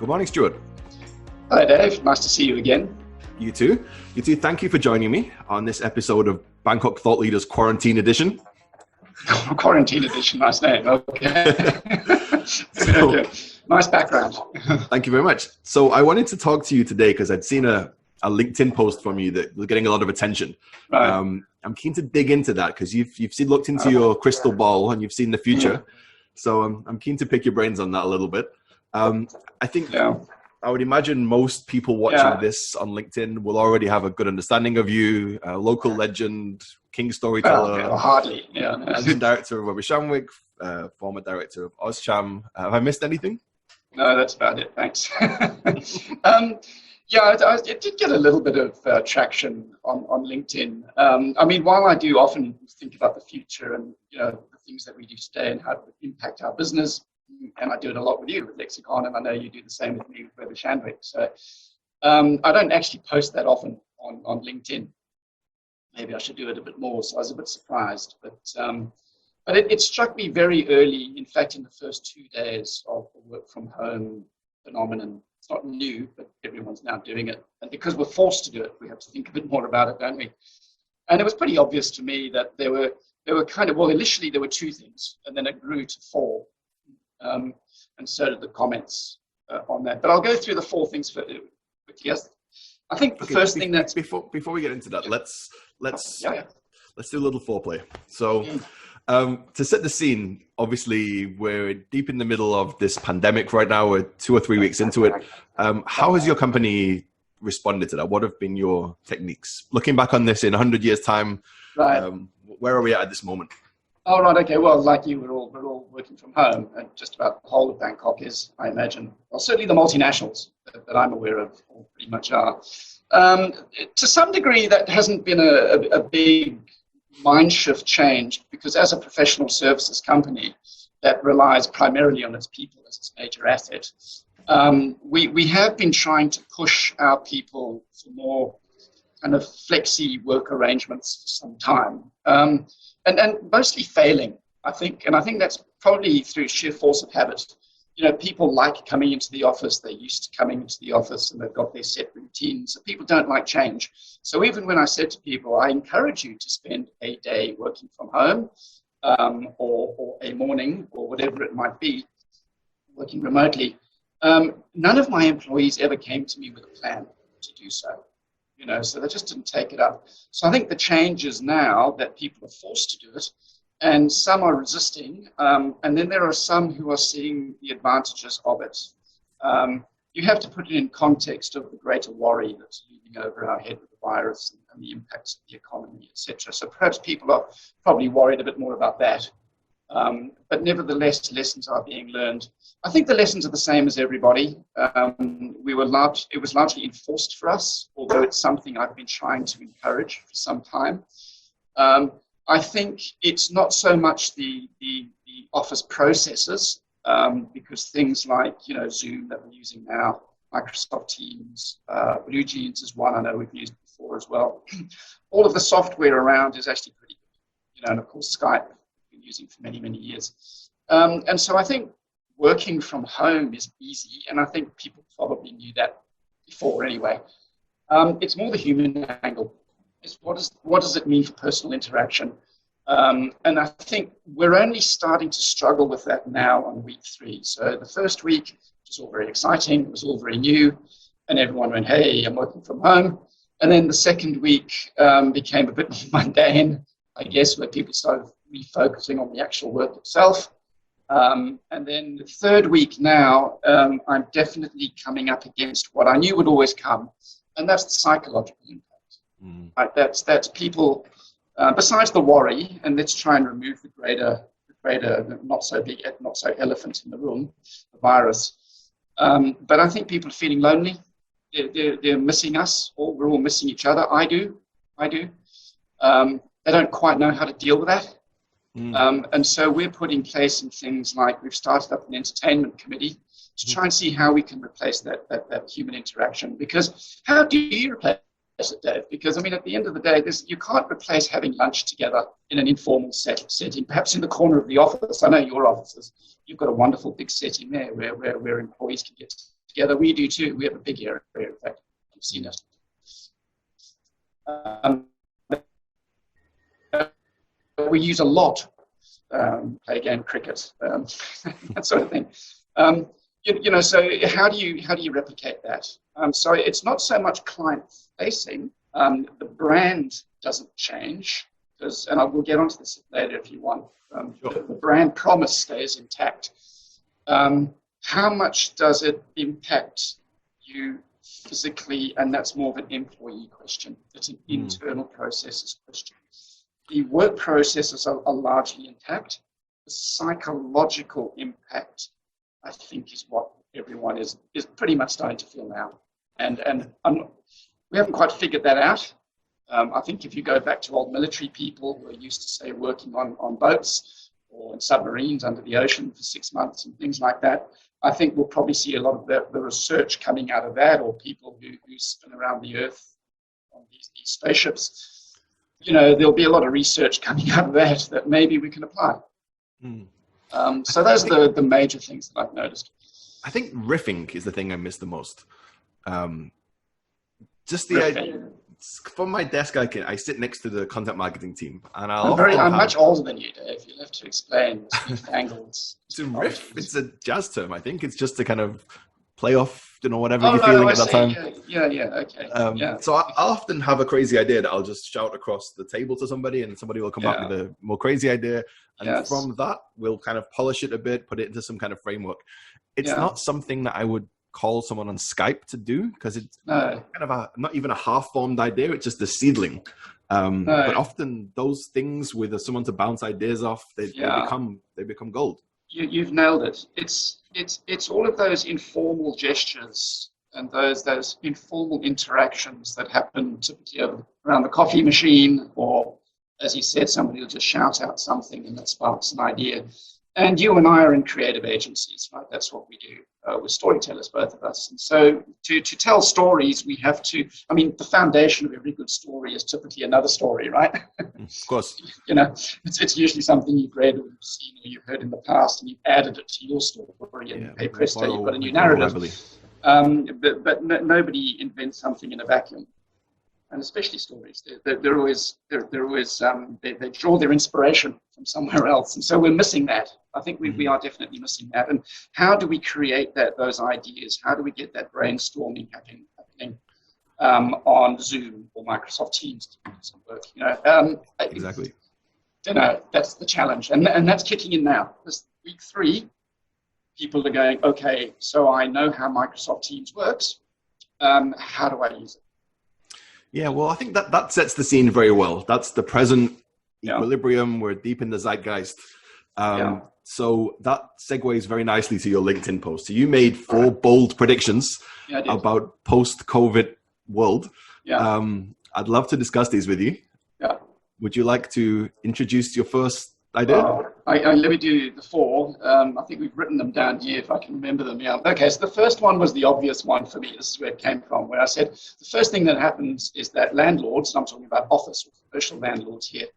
Good morning, Stuart. Hi, Dave. Nice to see you again. You too. You too. Thank you for joining me on this episode of Bangkok Thought Leaders Quarantine Edition. Quarantine Edition, nice name. Okay. Okay. Nice background. Thank you very much. So I wanted to talk to you today because I'd seen a LinkedIn post from you that was getting a lot of attention. Right. I'm keen to dig into that because you've looked into your crystal ball and you've seen the future. So I'm keen to pick your brains on that a little bit. I think I would imagine most people watching this on LinkedIn will already have a good understanding of you, local legend, king storyteller, hardly. Managing director of Weber Shandwick, former director of OzCham. Have I missed anything? No, that's about it. Thanks. It did get a little bit of traction on LinkedIn. I mean, while I do often think about the future and the things that we do today and how it would impact our business, and I do it a lot with you with Lexicon, and I know you do the same with me with Weber Shandwick. So I don't actually post that often on LinkedIn. Maybe I should do it a bit more. So I was a bit surprised, but it struck me very early. In fact, in the first 2 days of the work from home phenomenon. It's not new, but everyone's now doing it. And because we're forced to do it, we have to think a bit more about it, don't we? And it was pretty obvious to me that there were kind of, initially there were two things, and then it grew to four. And so did the comments on that. But I'll go through the four things quickly. I think the first thing that's... Before we get into that, let's do a little foreplay. So... to set the scene, obviously, we're deep in the middle of this pandemic right now. We're 2 or 3 weeks into it. How has your company responded to that? What have been your techniques? Looking back on this in 100 years' time, where are we at this moment? Oh, right. Okay. Well, like you, we're all working from home, and just about the whole of Bangkok is, I imagine. Well, certainly the multinationals that I'm aware of all pretty much are. To some degree, that hasn't been a big mind shift change, because as a professional services company that relies primarily on its people as its major asset, we have been trying to push our people for more kind of flexi work arrangements for some time, and mostly failing, I think. And I think that's probably through sheer force of habit. People like coming into the office. They're used to coming into the office and they've got their set routines. So people don't like change. So even when I said to people, I encourage you to spend a day working from home, or a morning or whatever it might be, working remotely, none of my employees ever came to me with a plan to do so. So they just didn't take it up. So I think the change is now that people are forced to do it, and some are resisting, and then there are some who are seeing the advantages of it. You have to put it in context of the greater worry that's looming over our head with the virus and the impacts of the economy, etc. So perhaps people are probably worried a bit more about that. But nevertheless, lessons are being learned. I think the lessons are the same as everybody. It was largely enforced for us, although it's something I've been trying to encourage for some time. I think it's not so much the office processes, because things like Zoom that we're using now, Microsoft Teams, Blue Jeans is one I know we've used before as well. All of the software around is actually pretty good, and of course Skype we've been using for many, many years. And so I think working from home is easy, and I think people probably knew that before anyway. It's more the human angle. What does it mean for personal interaction? And I think we're only starting to struggle with that now on week 3. So the first week, it was all very exciting, it was all very new, and everyone went, hey, I'm working from home. And then the second week became a bit more mundane, I guess, where people started refocusing on the actual work itself. And then the third week now, I'm definitely coming up against what I knew would always come, and that's the psychological impact. Right, that's people, besides the worry, and let's try and remove the greater, not so big, not so elephant in the room, the virus. But I think people are feeling lonely. They're missing us, we're all missing each other. I do. They don't quite know how to deal with that. And so we're putting in place some things like we've started up an entertainment committee to try and see how we can replace that human interaction. Because how do you replace it, Dave? Because, I mean, at the end of the day, you can't replace having lunch together in an informal setting, perhaps in the corner of the office. I know your offices, you've got a wonderful big setting there where employees can get together. We do too. We have a big area. In fact, you've seen it. We use a lot. Play game cricket, that sort of thing. So how do you replicate that? So it's not so much client facing. The brand doesn't change, and I will get onto this later if you want. The brand promise stays intact. How much does it impact you physically? And that's more of an employee question. It's an internal processes question. The work processes are largely intact. The psychological impact, I think, is what everyone is pretty much starting to feel now. And we haven't quite figured that out. I think if you go back to old military people who are used to, say, working on boats or in submarines under the ocean for 6 months and things like that, I think we'll probably see a lot of the research coming out of that, or people who spin around the Earth on these spaceships. There'll be a lot of research coming out of that maybe we can apply. So those are the major things that I've noticed. I think riffing is the thing I miss the most. Just the idea. From my desk, I sit next to the content marketing team, and I'm much older than you, Dave. You'll have to explain angles. It's a riff. It's a jazz term. I think it's just to kind of play off, whatever you're feeling at that time. Okay. So I often have a crazy idea that I'll just shout across the table to somebody, and somebody will come back with a more crazy idea, and from that we'll kind of polish it a bit, put it into some kind of framework. It's not something that I would call someone on Skype to do, because it's kind of not even a half-formed idea. It's just a seedling. But often those things with someone to bounce ideas off, they become gold. You've nailed it. It's all of those informal gestures and those informal interactions that happen typically around the coffee machine, or, as you said, somebody will just shout out something and that sparks an idea. And you and I are in creative agencies, right? That's what we do. We're storytellers, both of us. And so to tell stories, we have to, the foundation of every good story is typically another story, right? Of course. It's usually something you've read or you've seen or you've heard in the past, and you've added it to your story, and hey presto, you've got a new narrative. But nobody invents something in a vacuum. And especially stories, they're always they draw their inspiration from somewhere else, and so we're missing that. I think we are definitely missing that. And how do we create those ideas? How do we get that brainstorming happening on Zoom or Microsoft Teams to do some work? Exactly. That's the challenge, and that's kicking in now. This week 3, people are going, okay, so I know how Microsoft Teams works. How do I use it? Yeah, well, I think that sets the scene very well. That's the present equilibrium. We're deep in the zeitgeist. So that segues very nicely to your LinkedIn post. So you made 4 bold predictions about post-COVID world. I'd love to discuss these with you. Would you like to introduce your first idea? Let me do the 4. I think we've written them down here if I can remember them. Okay, so the first one was the obvious one for me. This is where it came from, where I said the first thing that happens is that landlords, and I'm talking about office or commercial landlords here,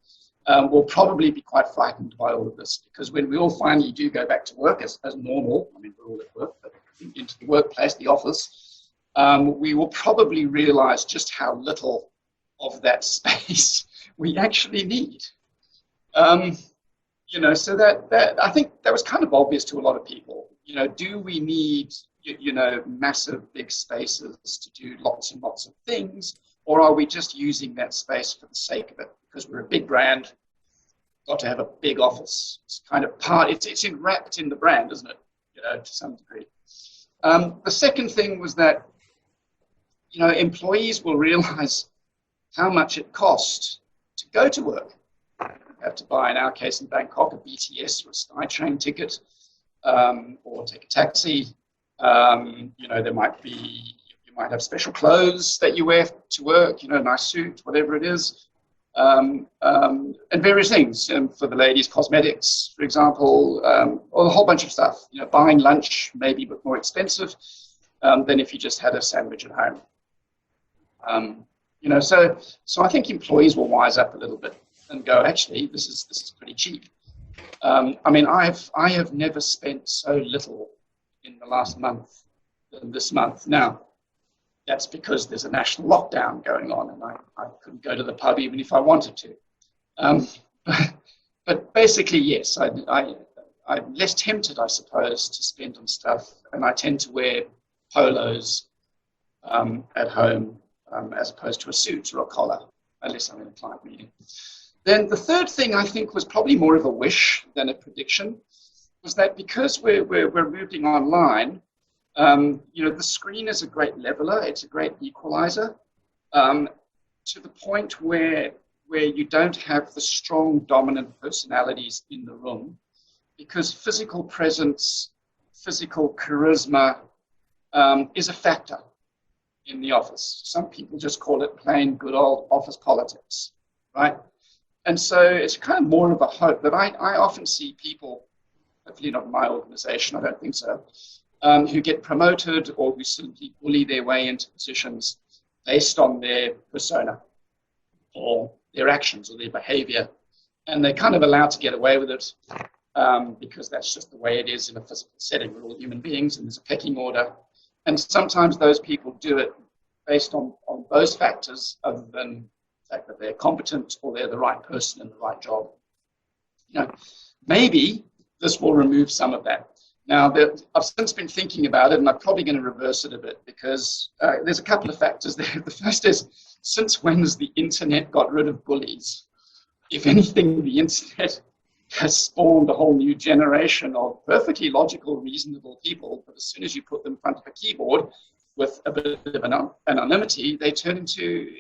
will probably be quite frightened by all of this, because when we all finally do go back to work as normal, we're all at work, but into the workplace, the office, we will probably realize just how little of that space we actually need. So that I think that was kind of obvious to a lot of people. Do we need, massive big spaces to do lots and lots of things, or are we just using that space for the sake of it? Because we're a big brand, got to have a big office. It's kind of it's wrapped in the brand, isn't it? To some degree. The second thing was that, employees will realize how much it costs to go to work. Have to buy, in our case in Bangkok, a BTS or a SkyTrain ticket, or take a taxi. There might be, you might have special clothes that you wear to work, a nice suit, whatever it is, and various things. For the ladies, cosmetics, for example, or a whole bunch of stuff. Buying lunch maybe a bit more expensive than if you just had a sandwich at home. So I think employees will wise up a little bit and go, actually, this is pretty cheap. I have never spent so little in the last month than this month. Now, that's because there's a national lockdown going on, and I couldn't go to the pub even if I wanted to. But basically, yes, I'm less tempted, I suppose, to spend on stuff, and I tend to wear polos at home as opposed to a suit or a collar, unless I'm in a client meeting. Then the third thing I think was probably more of a wish than a prediction, was that because we're moving online, the screen is a great leveler, it's a great equalizer, to the point where you don't have the strong dominant personalities in the room, because physical presence, physical charisma is a factor in the office. Some people just call it plain good old office politics, right? And so it's kind of more of a hope that I often see people, hopefully not in my organization, I don't think so, who get promoted or who simply bully their way into positions based on their persona or their actions or their behavior. And they're kind of allowed to get away with it because that's just the way it is in a physical setting. We're all human beings and there's a pecking order. And sometimes those people do it based on those factors other than the fact that they're competent or they're the right person in the right job. Maybe this will remove some of that. Now, I've since been thinking about it, and I'm probably going to reverse it a bit because there's a couple of factors there. The first is, since when has the internet got rid of bullies? If anything, the internet has spawned a whole new generation of perfectly logical, reasonable people, but as soon as you put them in front of a keyboard with a bit of anonymity, they turn into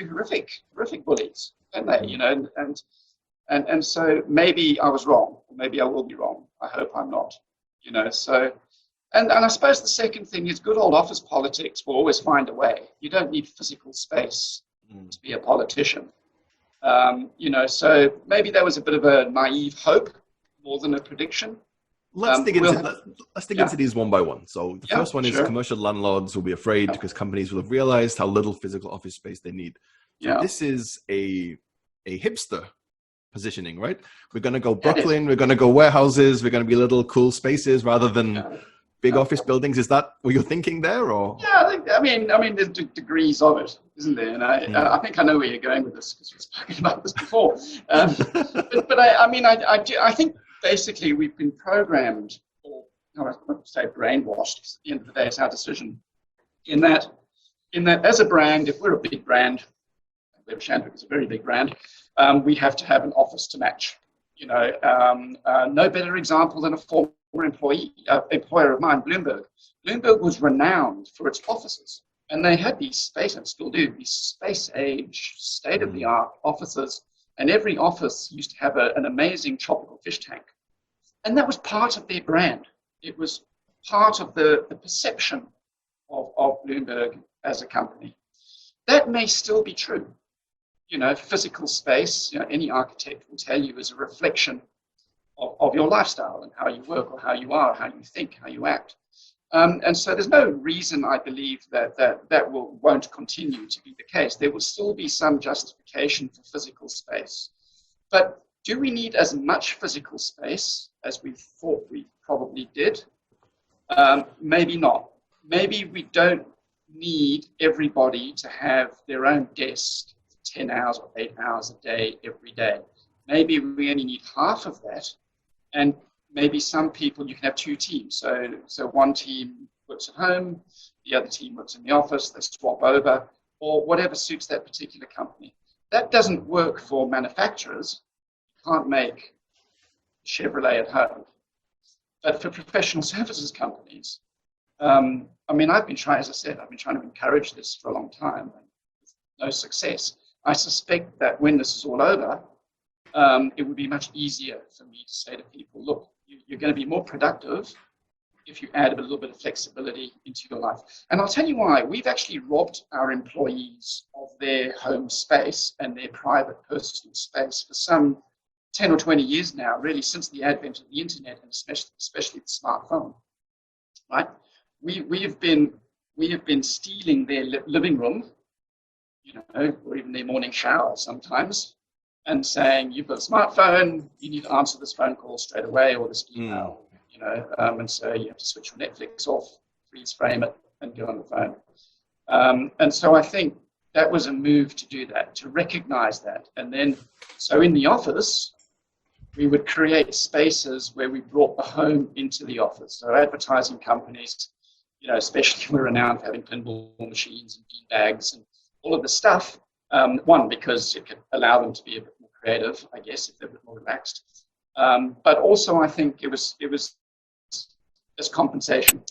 horrific bullies, don't they? And so maybe I was wrong, or maybe I will be wrong. I hope I'm not. So, and I suppose the second thing is good old office politics will always find a way. You don't need physical space to be a politician. So maybe that was a bit of a naive hope more than a prediction. Let's dig into these one by one. So the first one is commercial landlords will be afraid because companies will have realized how little physical office space they need. So this is a hipster positioning, right? We're going to go Brooklyn, we're going to go warehouses, we're going to be little cool spaces rather than big office buildings. Is that what you're thinking there, or? Yeah, I mean, there's degrees of it, isn't there? And I think I know where you're going with this because we've spoken about this before. But I think basically we've been programmed, or I won't say brainwashed, because at the end of the day, it's our decision. In that, as a brand, if we're a big brand, Shandwick is a very big brand, we have to have an office to match. No better example than a former employer of mine, Bloomberg. Bloomberg was renowned for its offices, and they had these space, and still do, these space-age, state-of-the-art offices, and every office used to have an amazing tropical fish tank. And that was part of their brand. It was part of the perception of Bloomberg as a company. That may still be true. Physical space, any architect will tell you, is a reflection of your lifestyle and how you work or how you are, how you think, how you act. And so there's no reason, I believe, that won't continue to be the case. There will still be some justification for physical space. But do we need as much physical space as we thought we probably did? Maybe not. Maybe we don't need everybody to have their own desk 10 hours or 8 hours a day every day. Maybe we only need half of that, and maybe some people, you can have two teams. So one team works at home, the other team works in the office, they swap over, or whatever suits that particular company. That doesn't work for manufacturers. You can't make Chevrolet at home. But for professional services companies, I've been trying to encourage this for a long time, with no success. I suspect that when this is all over, it would be much easier for me to say to people, look, you're going to be more productive if you add a little bit of flexibility into your life. And I'll tell you why. We've actually robbed our employees of their home space and their private personal space for some 10 or 20 years now, really since the advent of the internet and especially the smartphone, right? We have been stealing their living room, or even their morning shower sometimes, and saying, you've got a smartphone, you need to answer this phone call straight away or this email, and so you have to switch your Netflix off, freeze frame it, and get on the phone. And so I think that was a move to do that, to recognize that. And then, so in the office, we would create spaces where we brought the home into the office. So advertising companies, you know, especially were renowned for having pinball machines and bean bags and all of the stuff. One, because it could allow them to be a bit more creative, I guess, if they're a bit more relaxed. But also, I think it was as compensation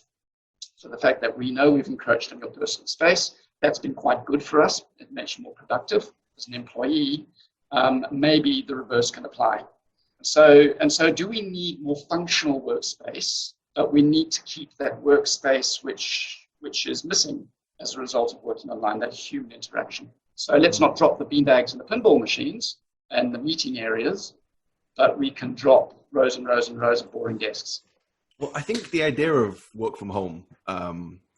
for the fact that we know we've encroached on your personal space. That's been quite good for us. It makes you more productive as an employee. Maybe the reverse can apply. So do we need more functional workspace, but we need to keep that workspace which is missing as a result of working online, that human interaction. So let's not drop the beanbags and the pinball machines and the meeting areas, but we can drop rows and rows and rows of boring desks. Well, I think the idea of work from home,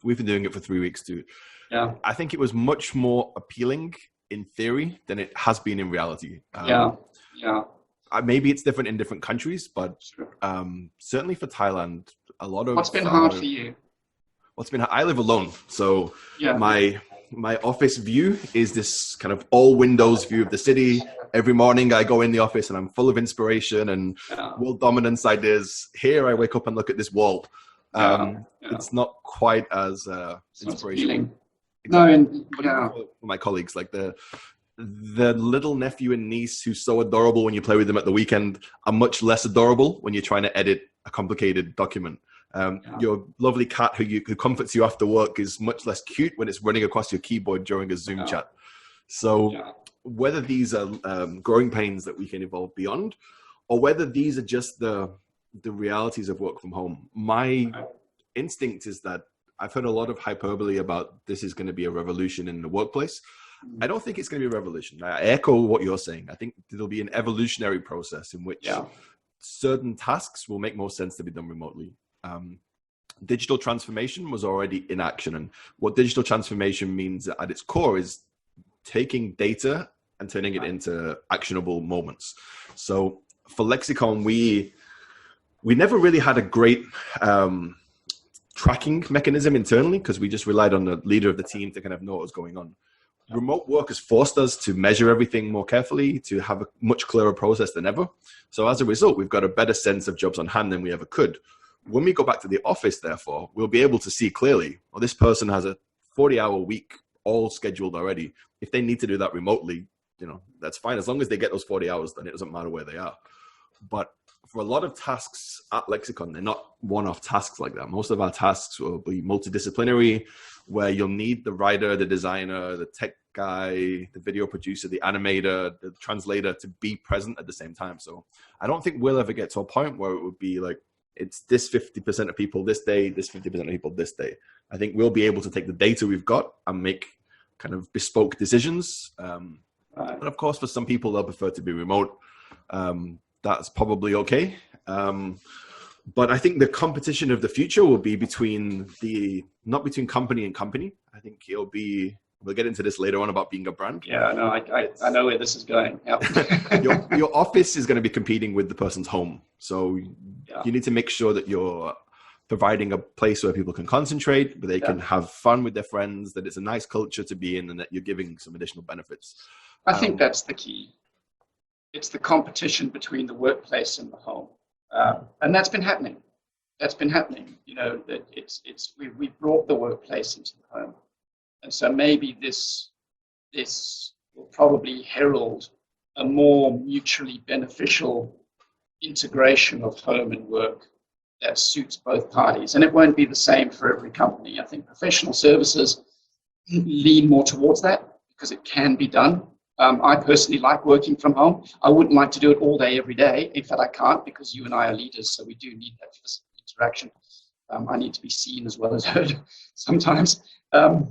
we've been doing it for 3 weeks too. Yeah. I think it was much more appealing in theory than it has been in reality. Yeah. Maybe it's different in different countries, but certainly for Thailand, a lot of... What's been hard for you? I live alone, so my office view is this kind of all windows view of the city. Every morning I go in the office and I'm full of inspiration and world dominance ideas. Here I wake up and look at this wall. It's not quite as inspirational. No, my colleagues, like the little nephew and niece who's so adorable when you play with them at the weekend are much less adorable when you're trying to edit a complicated document. Your lovely cat who comforts you after work is much less cute when it's running across your keyboard during a Zoom chat. So whether these are growing pains that we can evolve beyond, or whether these are just the realities of work from home, my instinct is that I've heard a lot of hyperbole about this is going to be a revolution in the workplace. I don't think it's going to be a revolution. I echo what you're saying. I think there'll be an evolutionary process in which certain tasks will make more sense to be done remotely. Digital transformation was already in action. And what digital transformation means at its core is taking data and turning it into actionable moments. So for Lexicon, we never really had a great tracking mechanism internally because we just relied on the leader of the team to kind of know what was going on. Remote work has forced us to measure everything more carefully, to have a much clearer process than ever. So as a result, we've got a better sense of jobs on hand than we ever could. When we go back to the office, therefore, we'll be able to see clearly, well, this person has a 40-hour week all scheduled already. If they need to do that remotely, that's fine. As long as they get those 40 hours, then it doesn't matter where they are. But for a lot of tasks at Lexicon, they're not one-off tasks like that. Most of our tasks will be multidisciplinary, where you'll need the writer, the designer, the tech guy, the video producer, the animator, the translator to be present at the same time. So I don't think we'll ever get to a point where it would be like, it's this 50% of people this day, this 50% of people this day. I think we'll be able to take the data we've got and make kind of bespoke decisions. And of course, for some people, they'll prefer to be remote. That's probably okay. But I think the competition of the future will be not between company and company. I think it'll be, we'll get into this later on about being a brand. Yeah, no, I know where this is going. Yep. your office is going to be competing with the person's home. So you need to make sure that you're providing a place where people can concentrate, where they can have fun with their friends, that it's a nice culture to be in, and that you're giving some additional benefits. I think that's the key. It's the competition between the workplace and the home. And that's been happening. That we've brought the workplace into the home. And so maybe this will probably herald a more mutually beneficial integration of home and work that suits both parties. And it won't be the same for every company. I think professional services lean more towards that because it can be done. I personally like working from home. I wouldn't like to do it all day, every day. In fact, I can't because you and I are leaders, so we do need that physical interaction. I need to be seen as well as heard sometimes. But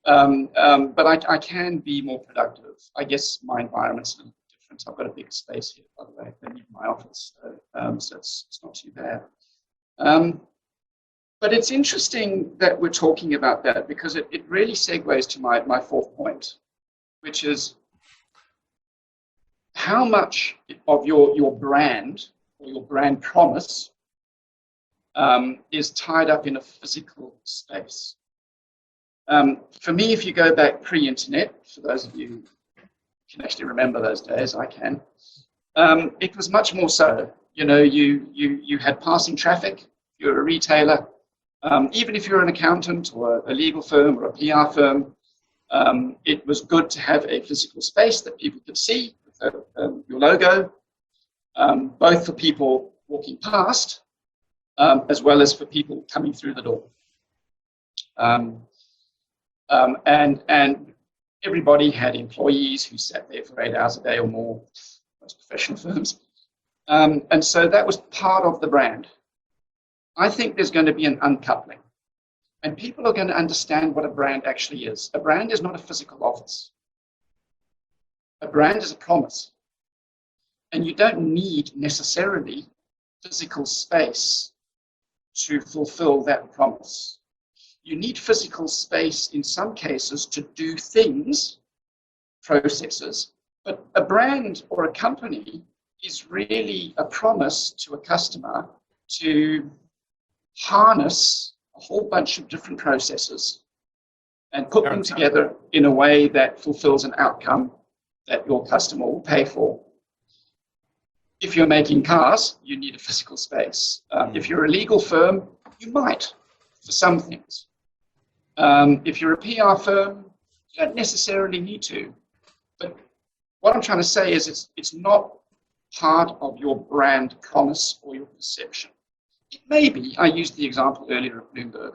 I can be more productive. I guess my environment's a little different. I've got a big space here, by the way, than even my office, so it's not too bad. But it's interesting that we're talking about that because it really segues to my fourth point, which is how much of your brand or your brand promise is tied up in a physical space. For me, if you go back pre-internet, for those of you who can actually remember those days, I can, it was much more so. You know, you had passing traffic, you're a retailer, even if you're an accountant or a legal firm or a PR firm, it was good to have a physical space that people could see with your logo, both for people walking past, as well as for people coming through the door. And everybody had employees who sat there for 8 hours a day or more, most professional firms. And so that was part of the brand. I think there's going to be an uncoupling. And people are going to understand what a brand actually is. A brand is not a physical office. A brand is a promise. And you don't need necessarily physical space to fulfill that promise. You need physical space in some cases to do things, processes, but a brand or a company is really a promise to a customer to harness a whole bunch of different processes and put them together in a way that fulfills an outcome that your customer will pay for. If you're making cars, you need a physical space. If you're a legal firm, you might for some things. If you're a PR firm, you don't necessarily need to. But what I'm trying to say is it's not part of your brand promise or your perception. It may be. I used the example earlier of Bloomberg,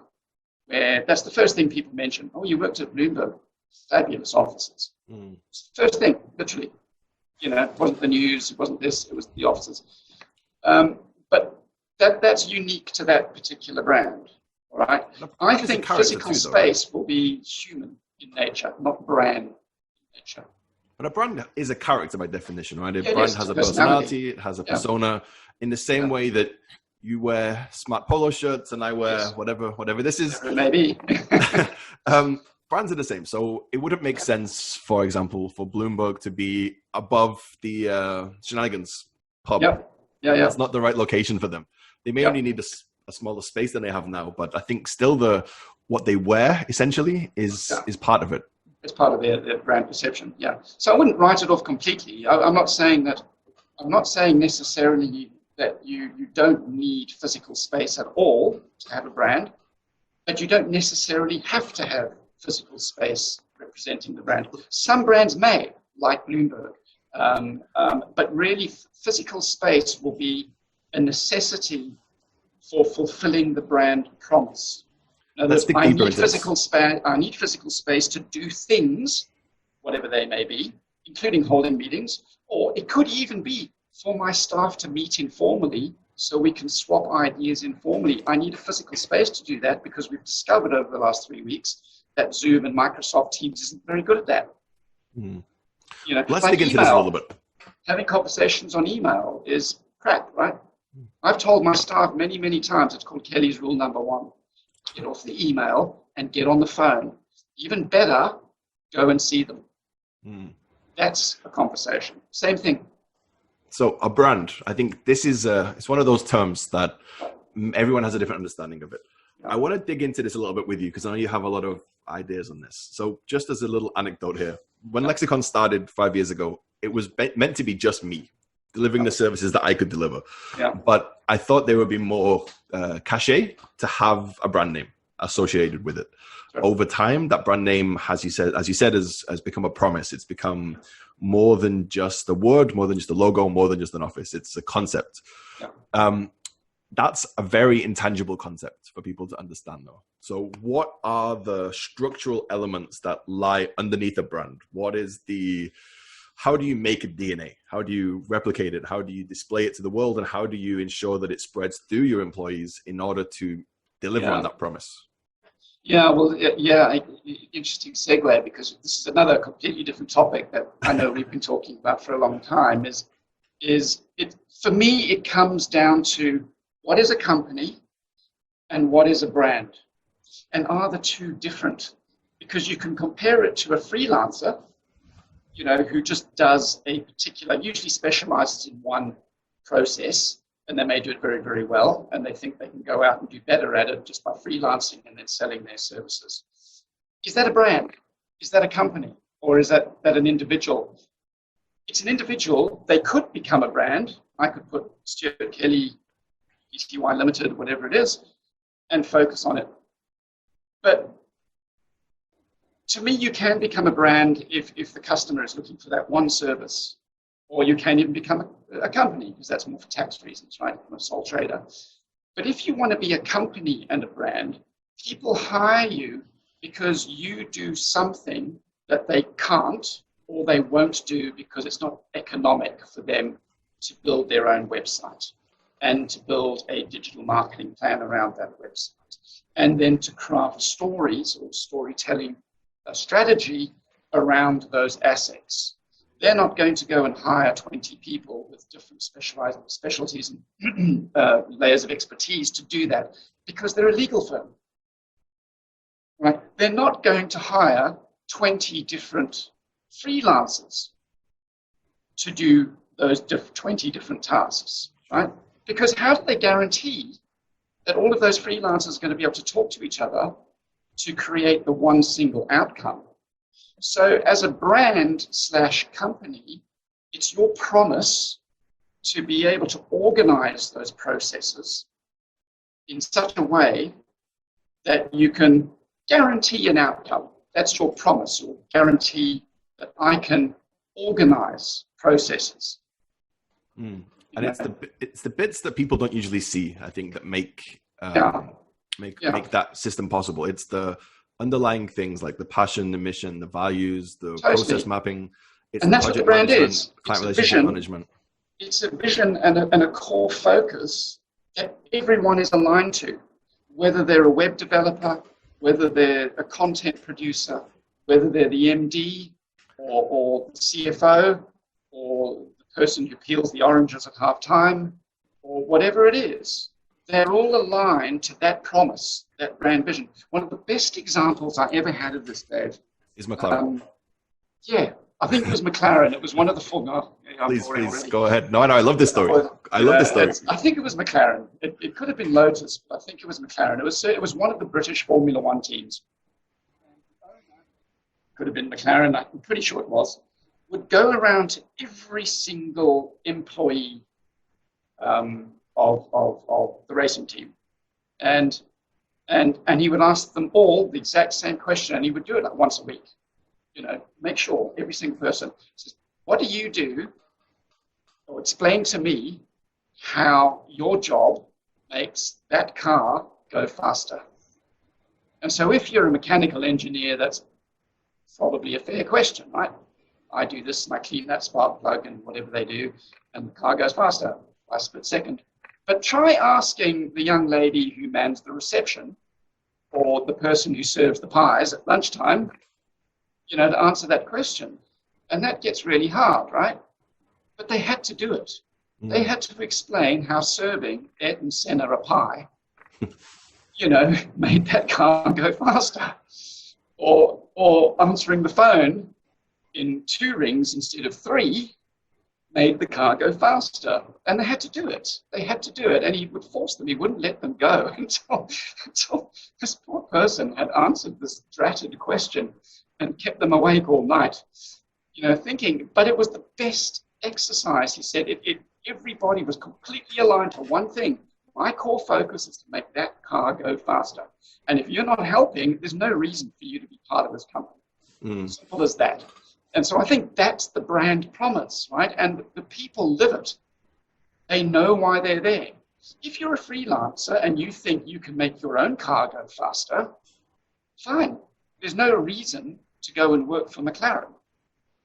where that's the first thing people mention. Oh, you worked at Bloomberg. Fabulous offices. It's the first thing, literally. You know, it wasn't the news, it wasn't this, it was the offices. But that's unique to that particular brand, all right? I think physical space will be human in nature, not brand in nature. But a brand is a character by definition, right? A brand has a personality, it has a persona, in the same way that you wear smart polo shirts and I wear whatever this is. Maybe. Brands are the same. So it wouldn't make sense, for example, for Bloomberg to be above the Shenanigans pub. That's not the right location for them. They may only need a smaller space than they have now, but I think still what they wear essentially is part of it. It's part of their brand perception. Yeah. So I wouldn't write it off completely. I'm not saying necessarily that you don't need physical space at all to have a brand, but you don't necessarily have to have physical space representing the brand. Some brands may, like Bloomberg, but really physical space will be a necessity for fulfilling the brand promise. I need physical space to do things, whatever they may be, including holding meetings, or it could even be for my staff to meet informally so we can swap ideas informally. I need a physical space to do that because we've discovered over the last 3 weeks that Zoom and Microsoft Teams isn't very good at that. You know, let's dig into this a little bit. Having conversations on email is crap, right? I've told my staff many, many times, it's called Kelly's rule number 1. Get off the email and get on the phone. Even better, go and see them. That's a conversation. Same thing. So a brand, I think this is it's one of those terms that everyone has a different understanding of it. I want to dig into this a little bit with you because I know you have a lot of ideas on this. So just as a little anecdote here, when Lexicon started 5 years ago, it was meant to be just me delivering the services that I could deliver. But I thought there would be more cachet to have a brand name associated with it. Over time, that brand name, as you said, has become a promise. It's become more than just a word, more than just a logo, more than just an office. It's a concept. That's a very intangible concept for people to understand, though. So what are the structural elements that lie underneath a brand? How do you make a DNA? How do you replicate it? How do you display it to the world? And how do you ensure that it spreads through your employees in order to deliver on that promise? Interesting segue, because this is another completely different topic that I know we've been talking about for a long time. For me, it comes down to what is a company and what is a brand? And are the two different? Because you can compare it to a freelancer, you know, who just does a particular, usually specializes in one process, and they may do it very, very well, and they think they can go out and do better at it just by freelancing and then selling their services. Is that a brand? Is that a company? Or is that an individual? It's an individual. They could become a brand. I could put Stuart Kelly, ETY Limited, whatever it is, and focus on it. But to me, you can become a brand if the customer is looking for that one service, or you can even become a company, because that's more for tax reasons, right? I'm a sole trader. But if you want to be a company and a brand, people hire you because you do something that they can't or they won't do because it's not economic for them to build their own website and to build a digital marketing plan around that website, and then to craft stories or storytelling strategy around those assets. They're not going to go and hire 20 people with different specialties and layers of expertise to do that, because they're a legal firm. Right? They're not going to hire 20 different freelancers to do those 20 different tasks, right? Because how do they guarantee that all of those freelancers are going to be able to talk to each other to create the one single outcome? So as a brand / company, it's your promise to be able to organize those processes in such a way that you can guarantee an outcome. That's your promise, or guarantee that I can organize processes. And it's the bits that people don't usually see, I think, that make that system possible. It's the underlying things like the passion, the mission, the values, the process mapping. It's and that's what the brand is. Client relationship management. It's a vision and a core focus that everyone is aligned to, whether they're a web developer, whether they're a content producer, whether they're the MD or the CFO or the person who peels the oranges at half time, or whatever it is. They're all aligned to that promise, that brand vision. One of the best examples I ever had of this, Dave, is McLaren. I think it was McLaren. It was one of the four. Please go ahead. No, I love this story. I love this story. I think it was McLaren. It could have been Lotus, but I think it was McLaren. It was one of the British Formula One teams. Could have been McLaren. I'm pretty sure it was. Would go around to every single employee of the racing team, and he would ask them all the exact same question, and he would do it like once a week. Make sure every single person says, "What do you do?" Or explain to me how your job makes that car go faster. And so, if you're a mechanical engineer, that's probably a fair question, right? I do this, and I clean that spark plug, and whatever they do, and the car goes faster by a split second. But try asking the young lady who mans the reception, or the person who serves the pies at lunchtime, to answer that question. And that gets really hard, right? But they had to do it. They had to explain how serving Ed and Senna a pie, made that car go faster. Or answering the phone in 2 rings instead of 3 made the car go faster. And they had to do it. And he would force them. He wouldn't let them go until this poor person had answered this dratted question and kept them awake all night, thinking. But it was the best exercise, he said. Everybody was completely aligned to one thing. My core focus is to make that car go faster. And if you're not helping, there's no reason for you to be part of this company. Simple as that. And so I think that's the brand promise, right? And the people live it. They know why they're there. If you're a freelancer and you think you can make your own car go faster, fine. There's no reason to go and work for McLaren.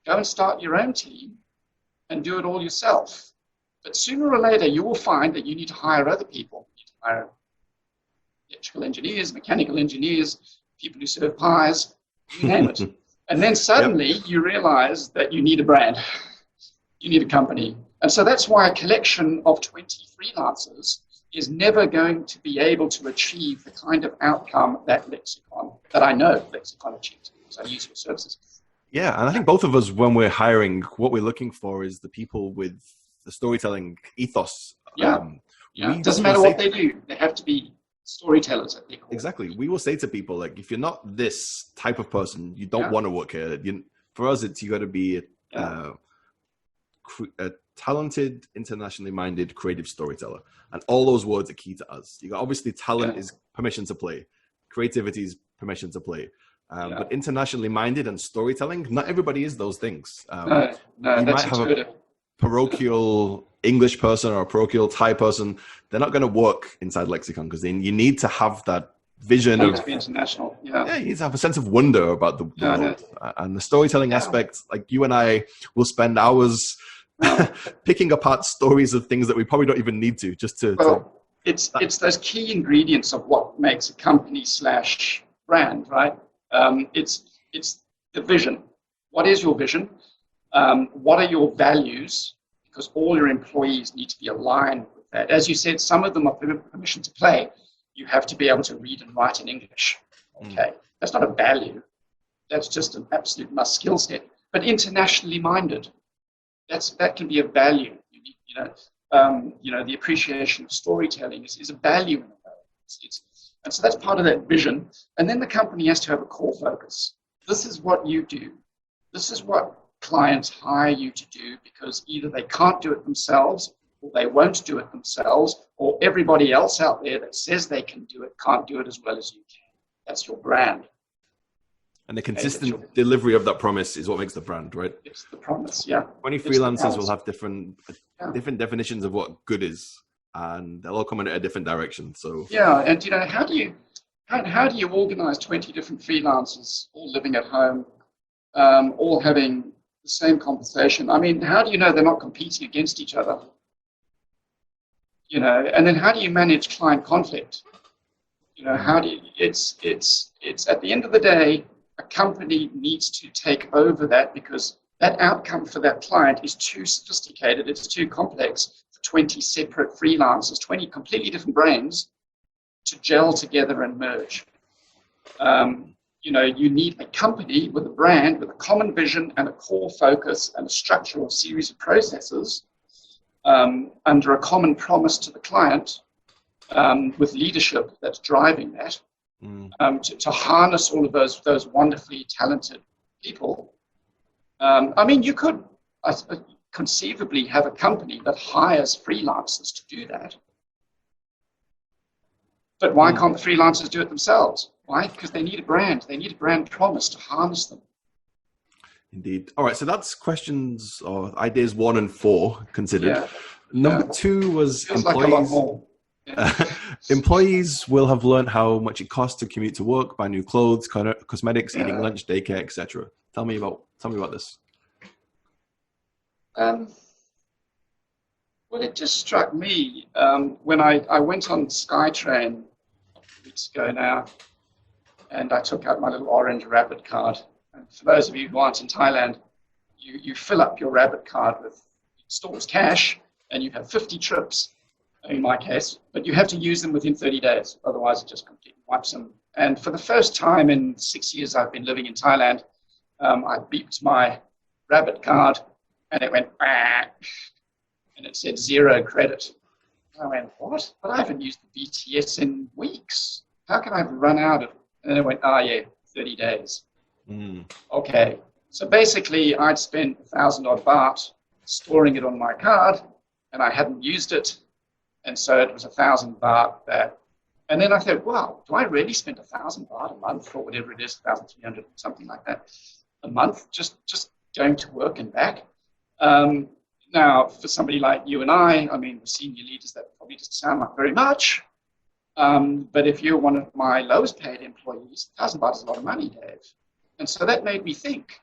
Go and start your own team and do it all yourself. But sooner or later, you will find that you need to hire other people. You need to hire electrical engineers, mechanical engineers, people who serve pies, you name it. And then suddenly you realize that you need a brand. You need a company. And so that's why a collection of 20 freelancers is never going to be able to achieve the kind of outcome that I know Lexicon achieves. So I use your services. Yeah, and I think both of us, when we're hiring, what we're looking for is the people with the storytelling ethos. It doesn't matter what they do. They have to be storytellers at their core. Exactly. We will say to people, like, if you're not this type of person, you don't want to work here. For us, you got to be a talented, internationally minded, creative storyteller. And all those words are key to us. Obviously, talent is permission to play. Creativity is permission to play. But internationally minded and storytelling, not everybody is those things. No, you might have a parochial English person or a parochial Thai person. They're not going to work inside Lexicon because you need to have that vision of be international. You need to have a sense of wonder about the world. And the storytelling aspect, like you and I will spend hours picking apart stories of things that we probably don't even need to it's those key ingredients of what makes a company / brand, right? It's the vision. What is your vision? What are your values? Because all your employees need to be aligned with that. As you said, some of them are permission to play. You have to be able to read and write in English. Okay, that's not a value. That's just an absolute must skill set. But internationally minded, that can be a value. The appreciation of storytelling is a value in a way. And so that's part of that vision. And then the company has to have a core focus. This is what you do. This is what clients hire you to do because either they can't do it themselves or they won't do it themselves, or everybody else out there that says they can do it can't do it as well as you can. That's your brand. And the consistent delivery of that promise is what makes the brand, right? It's the promise, yeah. Many freelancers will have different definitions of what good is, and they'll all come in a different direction. So and how do you organize 20 different freelancers all living at home, all having the same conversation? I mean, how do you know they're not competing against each other? And then how do you manage client conflict? How do you, it's at the end of the day, a company needs to take over that because that outcome for that client is too sophisticated, it's too complex for 20 separate freelancers, 20 completely different brains to gel together and merge. You need a company with a brand, with a common vision and a core focus and a structural series of processes under a common promise to the client with leadership that's driving that. To harness all of those wonderfully talented people. You could conceivably have a company that hires freelancers to do that. But why can't the freelancers do it themselves? Why? Because they need a brand. They need a brand promise to harness them. Indeed. All right, so that's questions or ideas 1 and 4 considered. Number 2 was feels employees. Like a lot more. Employees will have learned how much it costs to commute to work, buy new clothes, cosmetics, eating lunch, daycare, etc. Tell me about this. Well, it just struck me when I went on SkyTrain a few weeks ago now, and I took out my little orange rabbit card. And for those of you who aren't in Thailand, you fill up your rabbit card with stores cash, and you have 50 trips. In my case, but you have to use them within 30 days. Otherwise, it just completely wipes them. And for the first time in 6 years I've been living in Thailand, I beeped my rabbit card and it went, and it said 0 credit. And I went, what? But I haven't used the BTS in weeks. How can I have run out of it? And then it went, 30 days. Okay. So basically, I'd spent 1,000 odd baht storing it on my card, and I hadn't used it. And so it was 1,000 baht that, and then I thought, wow, do I really spend 1,000 baht a month or whatever it is, 1,300, something like that, a month, just going to work and back? Now, for somebody like you and I mean, the senior leaders, that probably doesn't sound like very much. But if you're one of my lowest paid employees, 1,000 baht is a lot of money, Dave. And so that made me think.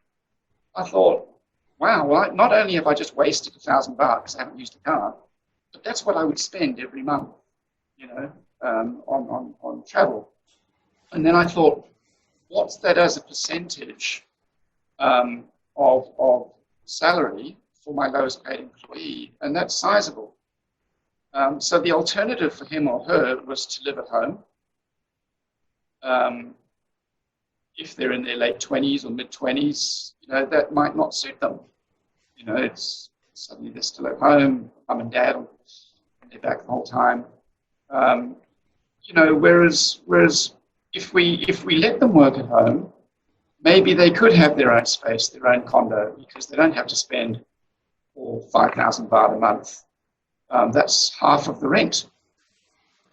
I thought, wow, well, not only have I just wasted 1,000 baht because I haven't used a card, but that's what I would spend every month, on travel. And then I thought, what's that as a percentage of salary for my lowest paid employee? And that's sizable. So the alternative for him or her was to live at home. If they're in their late 20s or mid 20s, that might not suit them. It's suddenly they're still at home, mum and dad, and they're back the whole time. whereas if we let them work at home, maybe they could have their own space, their own condo, because they don't have to spend 5,000 baht a month. That's half of the rent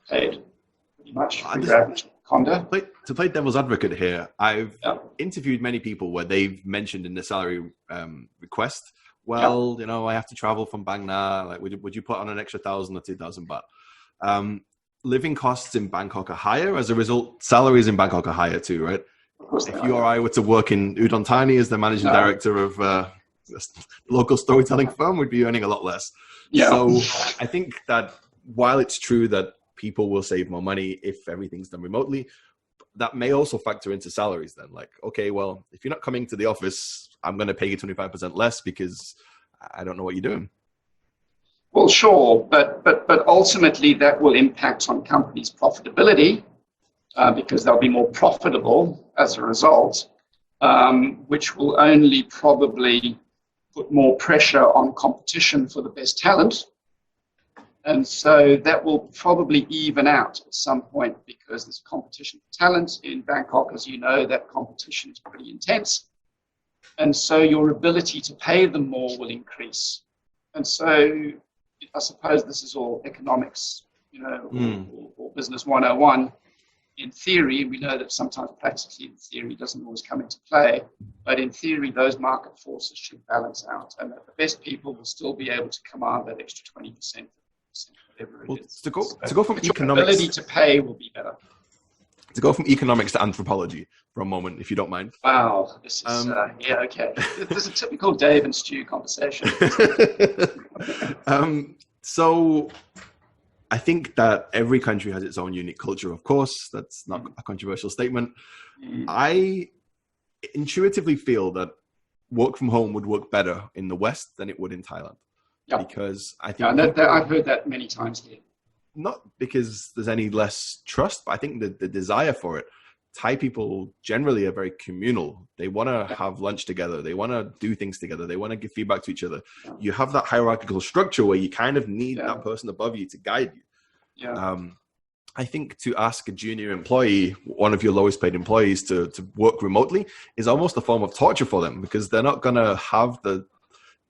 paid, pretty much, for your average condo. To play devil's advocate here, I've interviewed many people where they've mentioned in the salary request, I have to travel from Bang Na. Like, would you put on an extra 1,000 or 2,000 baht? Living costs in Bangkok are higher. As a result, salaries in Bangkok are higher too, right? If you or I were to work in Udon Thani as the managing director of a local storytelling firm, we'd be earning a lot less. Yeah. So I think that while it's true that people will save more money if everything's done remotely, that may also factor into salaries then. Like, okay, well, if you're not coming to the office, I'm going to pay you 25% less because I don't know what you're doing. Well, sure, but ultimately that will impact on companies' profitability because they'll be more profitable as a result, which will only probably put more pressure on competition for the best talent. And so that will probably even out at some point because there's competition for talent in Bangkok. As you know, that competition is pretty intense. And so your ability to pay them more will increase. And so I suppose this is all economics, or business 101. In theory, we know that sometimes practically in theory doesn't always come into play, but in theory, those market forces should balance out, and that the best people will still be able to command that extra 20%, whatever it is. To go from economics, your ability to pay will be better. To go from economics to anthropology for a moment, if you don't mind. Wow, this is okay. This is a typical Dave and Stu conversation. So I think that every country has its own unique culture, of course. That's not a controversial statement. I intuitively feel that work from home would work better in the West than it would in Thailand. Yeah. Because I think I've heard that many times here. Not because there's any less trust, but I think the desire for it. Thai people generally are very communal. They want to have lunch together. They want to do things together. They want to give feedback to each other. Yeah. You have that hierarchical structure where you kind of need that person above you to guide you. Yeah. I think to ask a junior employee, one of your lowest paid employees, to work remotely is almost a form of torture for them because they're not going to have the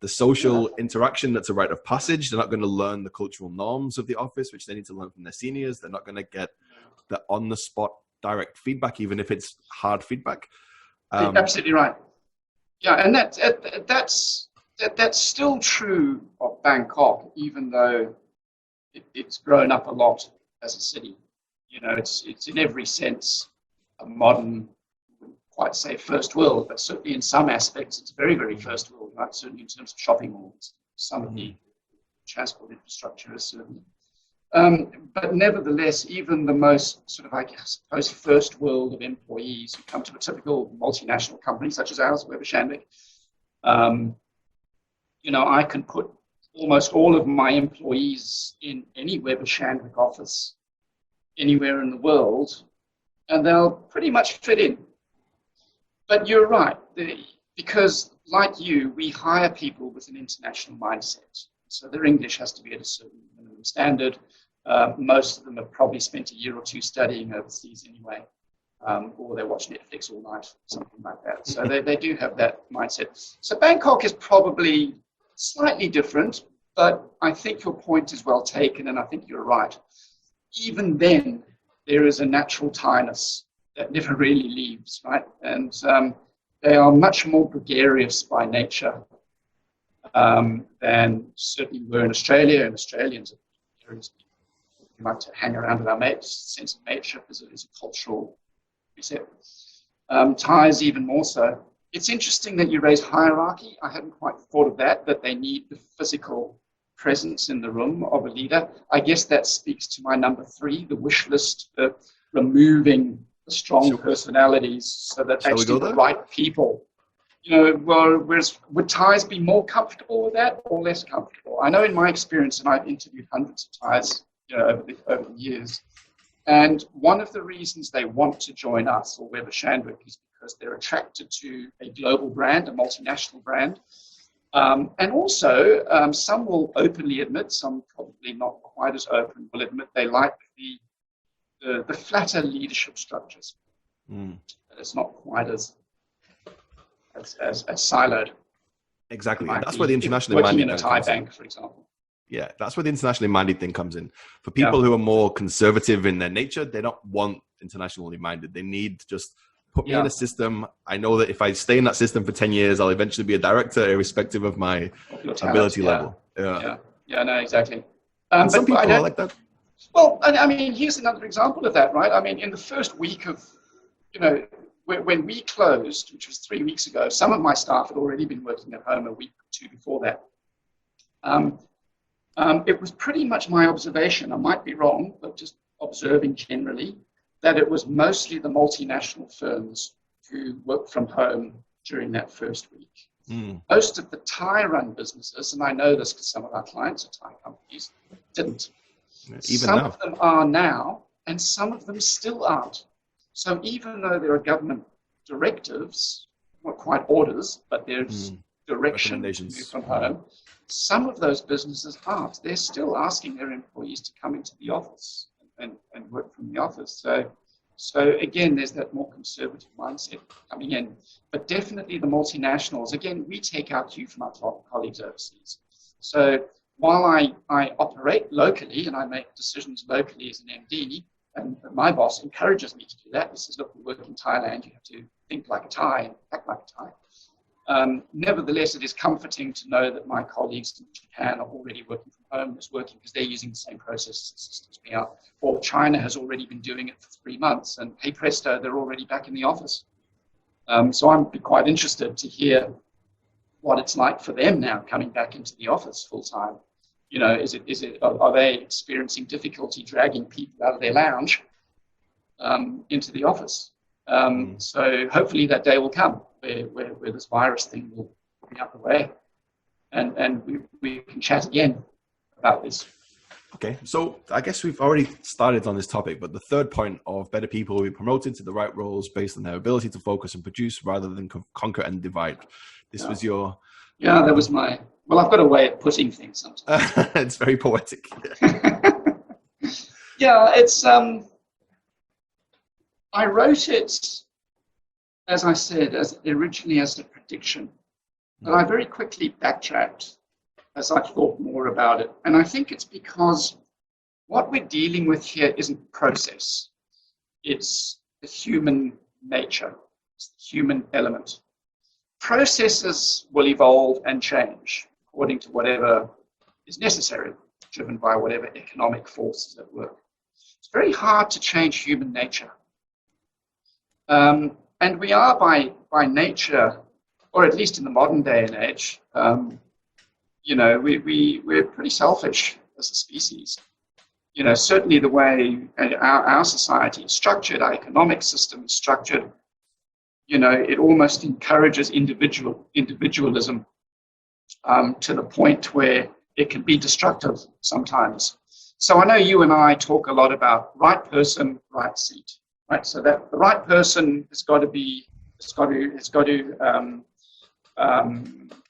social interaction that's a rite of passage. They're not going to learn the cultural norms of the office, which they need to learn from their seniors. They're not going to get the on-the-spot direct feedback, even if it's hard feedback. Absolutely right. Yeah, and that's still true of Bangkok, even though it's grown up a lot as a city. It's in every sense a modern, I wouldn't quite say first world, but certainly in some aspects it's very, very first world, right? Certainly in terms of shopping malls. Some of the transport infrastructure is certainly. But nevertheless, even the most sort of, I suppose, first world of employees who come to a typical multinational company such as ours, Weber Shandwick, I can put almost all of my employees in any Weber Shandwick office anywhere in the world, and they'll pretty much fit in. But you're right, because like you, we hire people with an international mindset. So their English has to be at a certain minimum standard. Most of them have probably spent a year or two studying overseas anyway, or they watch Netflix all night, something like that. So they do have that mindset. So Bangkok is probably slightly different, but I think your point is well taken, and I think you're right. Even then, there is a natural Thai-ness that never really leaves, right? And they are much more gregarious by nature than certainly were in Australia. And Australians are gregarious people. We like to hang around with our mates. Sense of mateship is a cultural reset. Thais even more so. It's interesting that you raise hierarchy. I hadn't quite thought of that they need the physical presence in the room of a leader. I guess that speaks to my number 3, the wish list, removing the strong personalities so that actually the right people. Whereas would Thais be more comfortable with that or less comfortable? I know in my experience, and I've interviewed hundreds of Thais, over the years, and one of the reasons they want to join us or Weber Shandwick is because they're attracted to a global brand, a multinational brand, and also some will openly admit, some probably not quite as open, will admit they like the the flatter leadership structures. It's not quite as siloed. Exactly. And that's where the internationally working in a Thai bank, for example. Yeah, that's where the internationally minded thing comes in. For people who are more conservative in their nature, they don't want internationally minded. They need just put me in a system. I know that if I stay in that system for 10 years, I'll eventually be a director, irrespective of my ability level. No, exactly. And some people are like that. Well, I mean, here's another example of that, right? I mean, in the first week of, when we closed, which was 3 weeks ago, some of my staff had already been working at home a week or two before that. It was pretty much my observation, I might be wrong, but just observing generally, that it was mostly the multinational firms who worked from home during that first week. Most of the Thai-run businesses, and I know this because some of our clients are Thai companies, didn't. Some of them are now, and some of them still aren't. So even though there are government directives, not quite orders, but there's direction to move from home, some of those businesses aren't. They're still asking their employees to come into the office and work from the office. So again, there's that more conservative mindset coming in. But definitely the multinationals, again, we take our cue from our colleagues overseas. So while I operate locally and I make decisions locally as an MD, and my boss encourages me to do that. He says, look, we work in Thailand, you have to think like a Thai and act like a Thai. Nevertheless, it is comforting to know that my colleagues in Japan are already working from home, it's working because they're using the same processes and systems we are. Or China has already been doing it for 3 months, and hey presto, they're already back in the office. So I'm quite interested to hear what it's like for them now coming back into the office full time. Are they experiencing difficulty dragging people out of their lounge into the office? So hopefully that day will come where this virus thing will be out of the way, and we can chat again about this. Okay, so I guess we've already started on this topic, but the third point of better people will be promoted to the right roles based on their ability to focus and produce rather than conquer and divide. This was your... Yeah, that was my... Well, I've got a way of putting things sometimes. It's very poetic. Yeah, it's... I wrote it, as I said, originally as a prediction, but I very quickly backtracked as I thought more about it. And I think it's because what we're dealing with here isn't process. It's the human nature. It's the human element. Processes will evolve and change according to whatever is necessary, driven by whatever economic forces at work. It's very hard to change human nature. And we are by nature, or at least in the modern day and age, we're pretty selfish as a species. Certainly the way our society is structured, our economic system is structured, it almost encourages individualism to the point where it can be destructive sometimes. So I know you and I talk a lot about right person, right seat, right? So that the right person has got to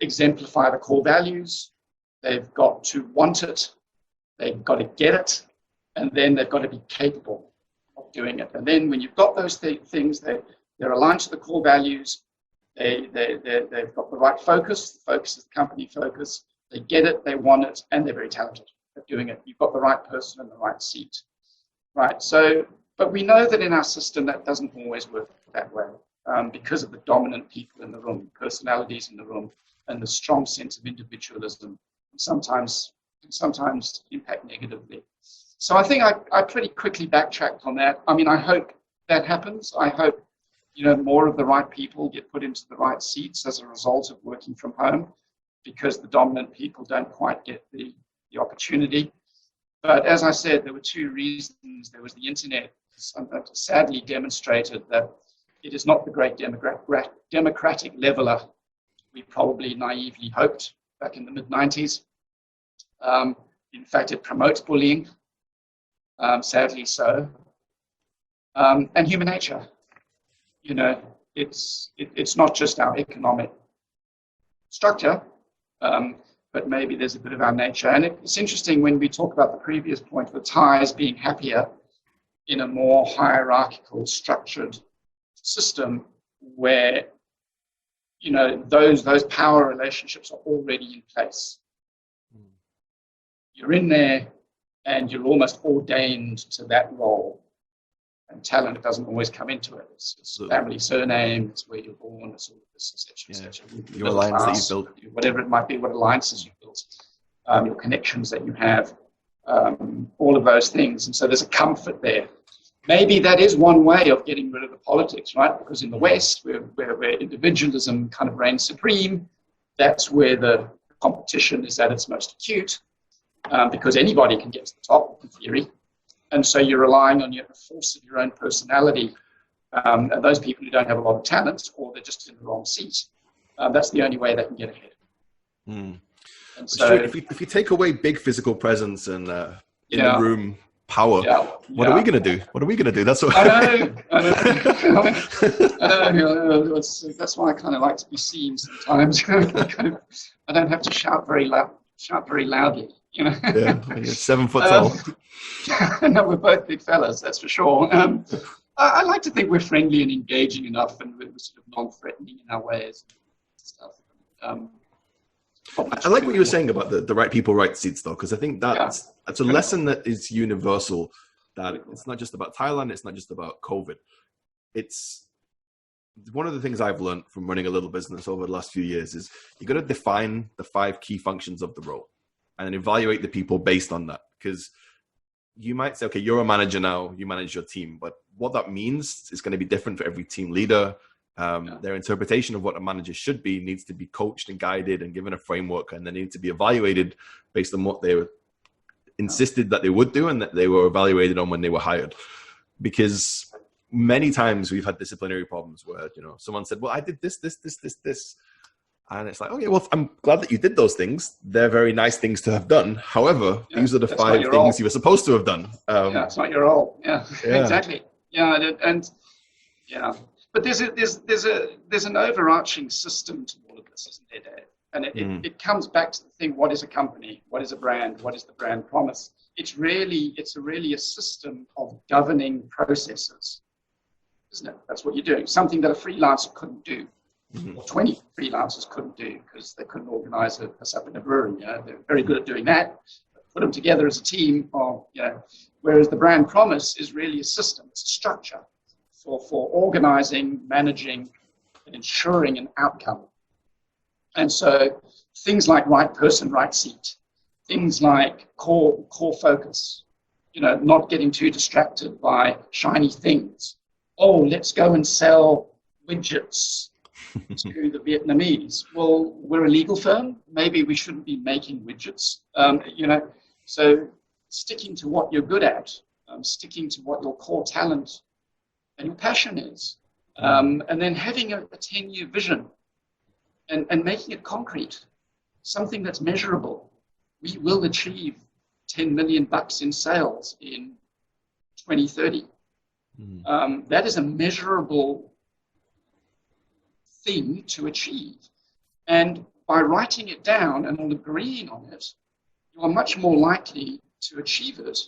exemplify the core values. They've got to want it. They've got to get it, and then they've got to be capable of doing it. And then when you've got those things, they're aligned to the core values. They've got the right focus. The focus is the company focus. They get it, they want it, and they're very talented at doing it. You've got the right person in the right seat, right? So, but we know that in our system that doesn't always work that way because of the dominant people in the room, personalities in the room, and the strong sense of individualism, and sometimes impact negatively. So I think I pretty quickly backtracked on that. I mean, I hope that happens. I hope more of the right people get put into the right seats as a result of working from home, because the dominant people don't quite get the opportunity. But as I said, there were two reasons. There was the internet, sadly demonstrated that it is not the great democratic leveler we probably naively hoped back in the mid-90s. In fact, it promotes bullying, sadly so. And human nature. It's not just our economic structure, but maybe there's a bit of our nature. And it's interesting when we talk about the previous point, the Thais being happier. in a more hierarchical, structured system where, those power relationships are already in place. You're in there and you're almost ordained to that role. And talent doesn't always come into it. It's family surname, it's where you're born, it's all of this, etc. Your alliance that you built. Whatever it might be, what alliances you've built, your connections that you have, all of those things. And so there's a comfort there. Maybe that is one way of getting rid of the politics, right? Because in the West, where individualism kind of reigns supreme, that's where the competition is at its most acute, because anybody can get to the top, in theory. And so you're relying on the force of your own personality. And those people who don't have a lot of talent, or they're just in the wrong seat, that's the only way they can get ahead. Mm. And so, if you take away big physical presence and in the room power, what are we going to do? What are we going to do? That's what I know. That's why I kind of like to be seen sometimes. I don't have to shout very loudly. Yeah, you're 7 foot tall. No, we're both big fellas, that's for sure. I like to think we're friendly and engaging enough, and we're sort of non-threatening in our ways and stuff. I like what you were saying about the right people, right seats, though, because I think that's a lesson that is universal. That it's not just about Thailand, it's not just about COVID. It's one of the things I've learned from running a little business over the last few years is you got to define the 5 key functions of the role and evaluate the people based on that. Because you might say, okay, you're a manager now, you manage your team, but what that means is going to be different for every team leader. Their interpretation of what a manager should be needs to be coached and guided and given a framework, and they need to be evaluated based on what they insisted that they would do and that they were evaluated on when they were hired. Because many times we've had disciplinary problems where, someone said, well, I did this. And it's like, okay, well, I'm glad that you did those things. They're very nice things to have done. However, these are the 5 things you were supposed to have done. It's not your role. Yeah. Exactly. Yeah, but there's an overarching system to all of this, isn't there, Dave? And it comes back to the thing: what is a company? What is a brand? What is the brand promise? It's really a system of governing processes, isn't it? That's what you're doing. Something that a freelancer couldn't do. Or 20 freelancers couldn't do because they couldn't organize us up in a brewery. They're very good at doing that. Put them together as a team, whereas the brand promise is really a system. It's a structure for organizing, managing, and ensuring an outcome. And so things like right person, right seat, things like core focus, not getting too distracted by shiny things. Oh, let's go and sell widgets to the Vietnamese. Well, we're a legal firm. Maybe we shouldn't be making widgets. So sticking to what you're good at, sticking to what your core talent and your passion is, and then having a 10-year vision and making it concrete, something that's measurable. We will achieve $10 million in sales in 2030. That is a measurable thing to achieve. And by writing it down and all agreeing on it, you are much more likely to achieve it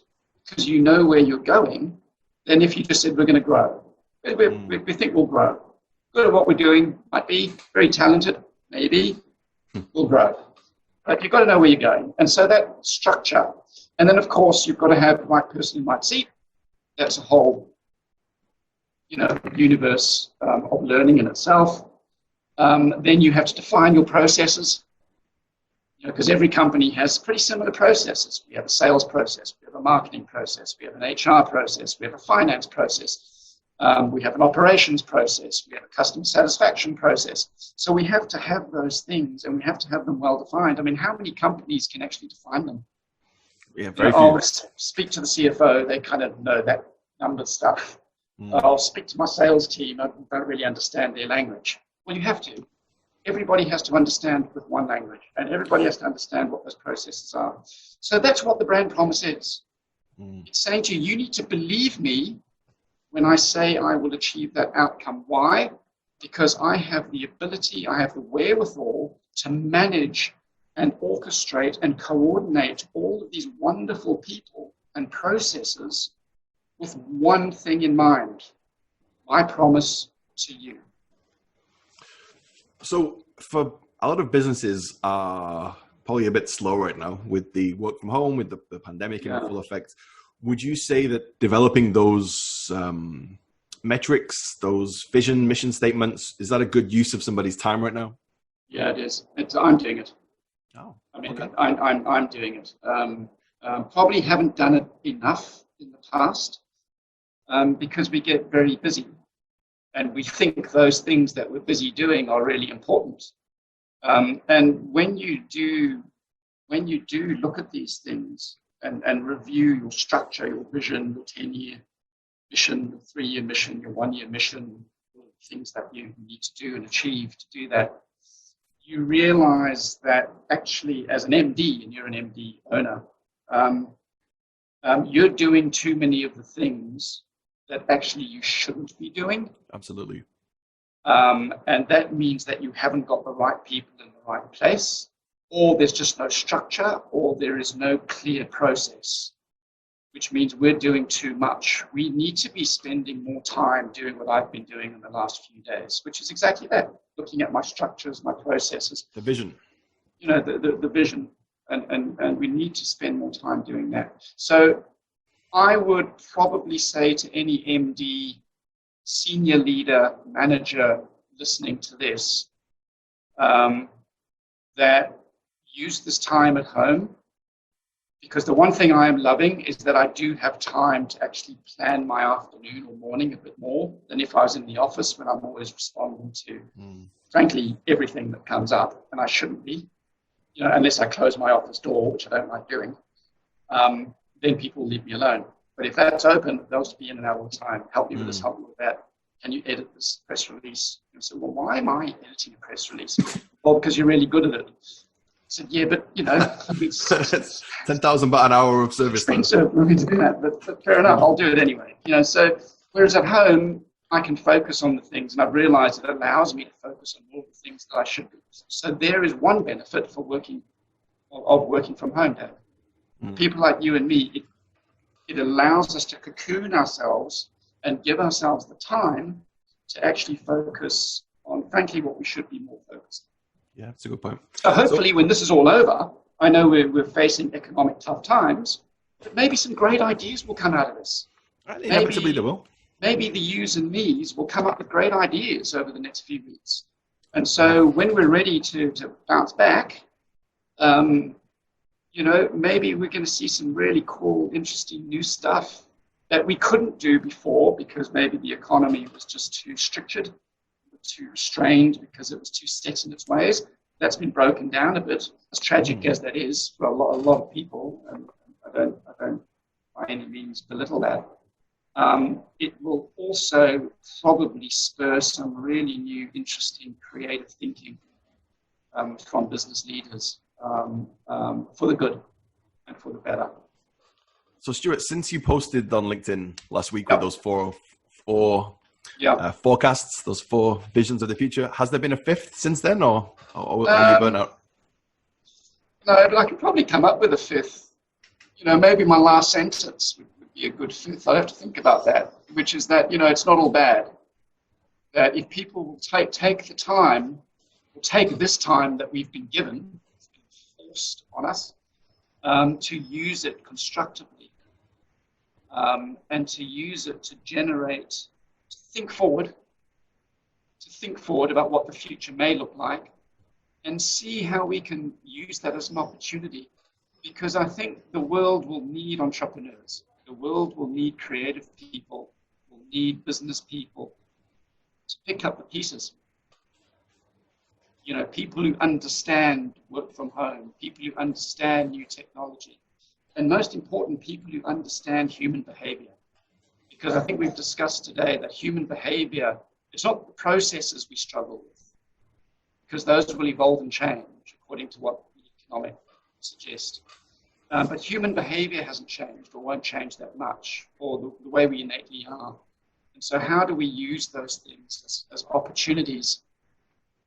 because you know where you're going than if you just said, we're going to grow. We think we'll grow. Good at what we're doing, might be very talented, maybe we'll grow. But you've got to know where you're going. And so that structure. And then, of course, you've got to have the right person in the right seat. That's a whole, universe of learning in itself. Then you have to define your processes, because every company has pretty similar processes. We have a sales process, we have a marketing process, we have an HR process, we have a finance process, we have an operations process, we have a customer satisfaction process. So we have to have those things, and we have to have them well defined. I mean, how many companies can actually define them? Yeah, very few. I'll speak to the CFO, they kind of know that number stuff. I'll speak to my sales team, I don't really understand their language. Well, you have to. Everybody has to understand with one language, and everybody has to understand what those processes are. So that's what the brand promise is. It's saying to you, you need to believe me when I say I will achieve that outcome. Why? Because I have the ability, I have the wherewithal to manage and orchestrate and coordinate all of these wonderful people and processes with one thing in mind: my promise to you. So for a lot of businesses are probably a bit slow right now with the work from home, with the pandemic in full effect. Would you say that developing those metrics, those vision, mission statements, is that a good use of somebody's time right now? Yeah, it is. I'm doing it. Oh, I mean, okay. I'm doing it. Probably haven't done it enough in the past because we get very busy and we think those things that we're busy doing are really important. And when you do look at these things and review your structure, your vision, your 10-year mission, your 3-year mission, your 1-year mission, things that you need to do and achieve to do that, you realize that actually as an MD, and you're an MD owner, you're doing too many of the things that actually you shouldn't be doing. Absolutely. And that means that you haven't got the right people in the right place, or there's just no structure, or there is no clear process, which means we're doing too much. We need to be spending more time doing what I've been doing in the last few days, which is exactly that, looking at my structures, my processes. The vision. You know, the vision. And we need to spend more time doing that. So I would probably say to any MD, senior leader, manager listening to this, that use this time at home, because the one thing I am loving is that I do have time to actually plan my afternoon or morning a bit more than if I was in the office, when I'm always responding to, frankly, everything that comes up, and I shouldn't be, you know, unless I close my office door, which I don't like doing. Then people leave me alone. But if that's open, they'll just be in and out all the time. Help me with this, help me with that. Can you edit this press release? And so, well, why am I editing a press release? Well, because you're really good at it. I said, yeah, but, you know, it's 10,000 baht an hour of service. Expensive for me to do that, but fair enough, I'll do it anyway. You know, so whereas at home, I can focus on the things, and I've realized it allows me to focus on all the things that I should do. So there is one benefit for working from home, Dave. People like you and me, it allows us to cocoon ourselves and give ourselves the time to actually focus on, frankly, what we should be more focused on. Yeah, that's a good point. So hopefully when this is all over, I know we're facing economic tough times, but maybe some great ideas will come out of this. Inevitably they will. Maybe the yous and me's will come up with great ideas over the next few weeks. And so when we're ready to bounce back, you know, maybe we're going to see some really cool, interesting new stuff that we couldn't do before because maybe the economy was just too strictured, too restrained, because it was too set in its ways. That's been broken down a bit, as tragic as that is for a lot of people. And I don't by any means belittle that. It will also probably spur some really new, interesting, creative thinking from business leaders for the good and for the better. So Stuart, since you posted on LinkedIn last week with those four forecasts, those 4 visions of the future, has there been a 5th since then, or are you burnt out? No, but I could probably come up with a 5th. You know, maybe my last sentence would be a good 5th. I'd have to think about that, which is that, you know, it's not all bad. That if people will take the time, will take this time that we've been given, it's been forced on us, to use it constructively, and to use it to generate, to think forward about what the future may look like, and see how we can use that as an opportunity. Because I think the world will need entrepreneurs. The world will need creative people, will need business people to pick up the pieces. You know, people who understand work from home, people who understand new technology, and most important, people who understand human behavior. Because I think we've discussed today that human behavior, it's not the processes we struggle with, because those will evolve and change according to what the economic suggest. But human behavior hasn't changed or won't change that much, or the way we innately are. And so how do we use those things as opportunities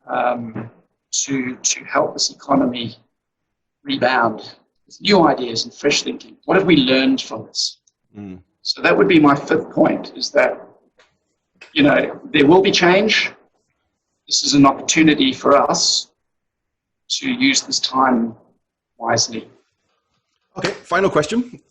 to help this economy rebound with new ideas and fresh thinking? What have we learned from this? So that would be my fifth point, is that, there will be change. This is an opportunity for us to use this time wisely. Okay, final question.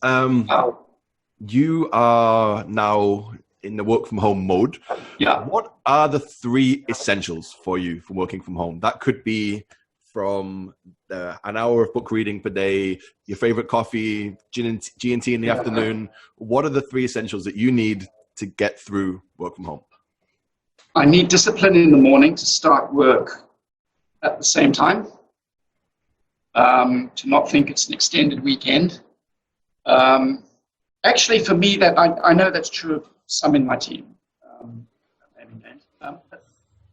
You are now in the work from home mode. Yeah. What are the 3 essentials for you for working from home? That could be from an hour of book reading per day, your favorite coffee, G&T in the afternoon. What are the 3 essentials that you need to get through work from home? I need discipline in the morning to start work at the same time, to not think it's an extended weekend. Actually, for me, that I know that's true of some in my team. But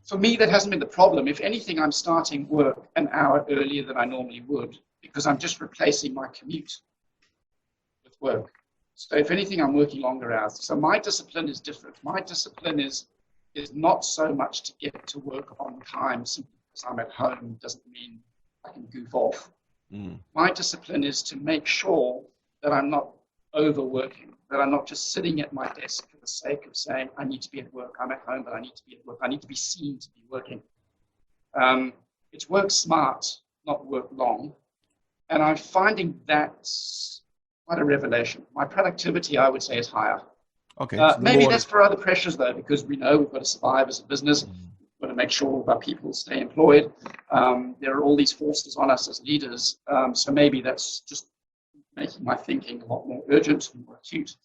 for me, that hasn't been the problem. If anything, I'm starting work an hour earlier than I normally would, because I'm just replacing my commute with work. So if anything, I'm working longer hours. So my discipline is different. My discipline is not so much to get to work on time simply because I'm at home doesn't mean I can goof off. My discipline is to make sure that I'm not overworking, that I'm not just sitting at my desk for the sake of saying, I need to be at work. I'm at home, but I need to be at work. I need to be seen to be working. It's work smart, not work long. And I'm finding that's quite a revelation. My productivity, I would say, is higher. Okay. Maybe that's for other pressures, though, because we know we've got to survive as a business. We've got to make sure our people stay employed. There are all these forces on us as leaders. So maybe that's just making my thinking a lot more urgent and more acute.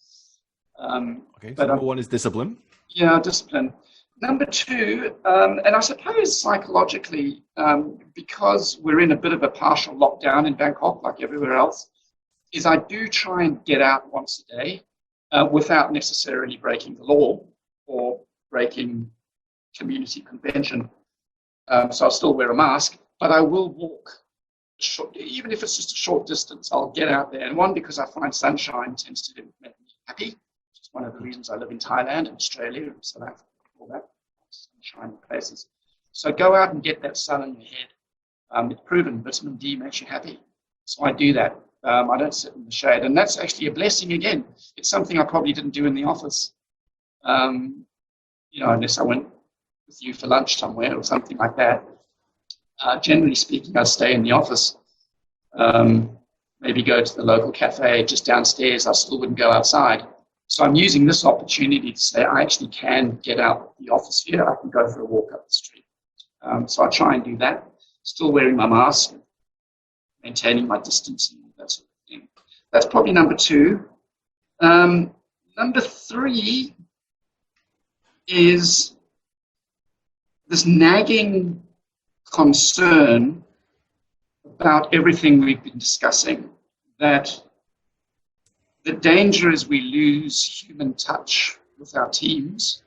Okay, so number 1 is discipline. Yeah, discipline. Number 2, and I suppose psychologically, because we're in a bit of a partial lockdown in Bangkok, like everywhere else, is I do try and get out once a day without necessarily breaking the law or breaking community convention. So I'll still wear a mask, but I will walk. Even if it's just a short distance, I'll get out there. And one, because I find sunshine tends to make me happy, which is one of the reasons I live in Thailand and Australia and South Africa, all that sunshine places. So go out and get that sun in your head. It's proven vitamin D makes you happy. So I do that. I don't sit in the shade. And that's actually a blessing again. It's something I probably didn't do in the office, unless I went with you for lunch somewhere or something like that. Generally speaking, I stay in the office, maybe go to the local cafe just downstairs. I still wouldn't go outside. So I'm using this opportunity to say I actually can get out the office here. I can go for a walk up the street. So I try and do that, still wearing my mask, maintaining my distance, and that sort of thing. That's probably number 2. Number 3 is this nagging concern about everything we've been discussing, that the danger is we lose human touch with our teams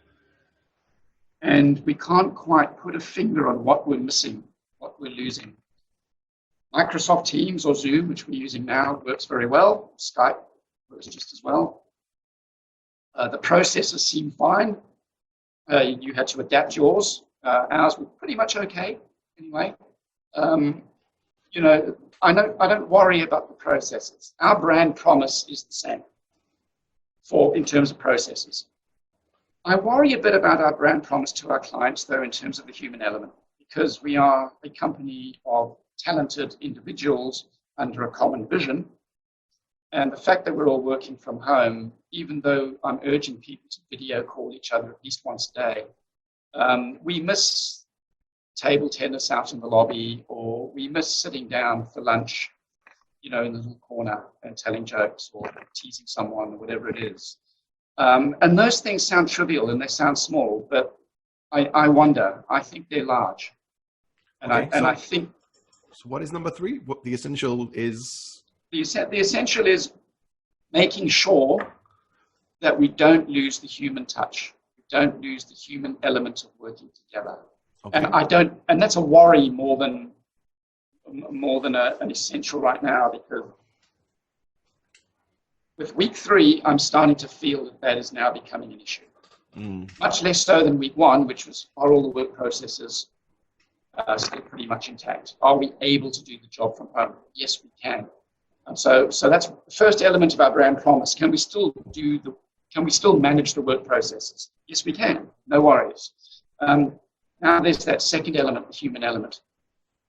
and we can't quite put a finger on what we're missing, what we're losing. Microsoft Teams or Zoom, which we're using now, works very well. Skype works just as well. The processes seem fine. You had to adapt yours. Ours were pretty much okay. Anyway, I don't worry about the processes. Our brand promise is the same in terms of processes. I worry a bit about our brand promise to our clients, though, in terms of the human element, because we are a company of talented individuals under a common vision. And the fact that we're all working from home, even though I'm urging people to video call each other at least once a day, we miss table tennis out in the lobby, or we miss sitting down for lunch, in the little corner and telling jokes or teasing someone or whatever it is. And those things sound trivial and they sound small, but I wonder, I think they're large. And I think... So what is number 3? What the essential is? The essential is making sure that we don't lose the human touch. We don't lose the human element of working together. Okay. And that's a worry more than an essential right now, because with week 3, I'm starting to feel that is now becoming an issue. Much less so than week 1, which was, are all the work processes still pretty much intact? Are we able to do the job from home? Yes, we can. So that's the first element of our brand promise. Can we still do the can we still manage the work processes? Yes, we can. No worries. Now there's that second element, the human element.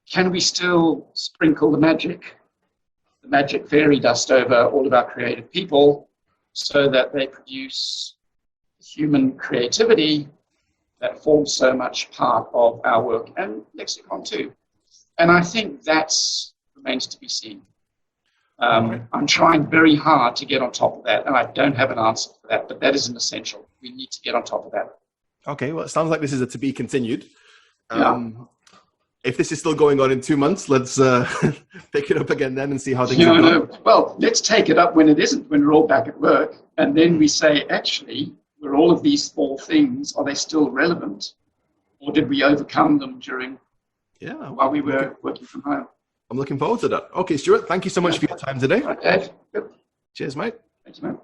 Can we still sprinkle the magic fairy dust over all of our creative people so that they produce human creativity that forms so much part of our work and Lexicon too? And I think that remains to be seen. I'm trying very hard to get on top of that, and I don't have an answer for that, but that is an essential. We need to get on top of that. Okay, well, it sounds like this is a to be continued. Yeah. If this is still going on in 2 months, let's pick it up again then and see how things are going. No. Well, let's take it up when it isn't, when we're all back at work, and then we say, actually, were all of these 4 things, are they still relevant? Or did we overcome them while we were working from home? I'm looking forward to that. Okay, Stuart, thank you so much for your time today. Right, Dave. Good. Cheers, mate. Thank you, mate.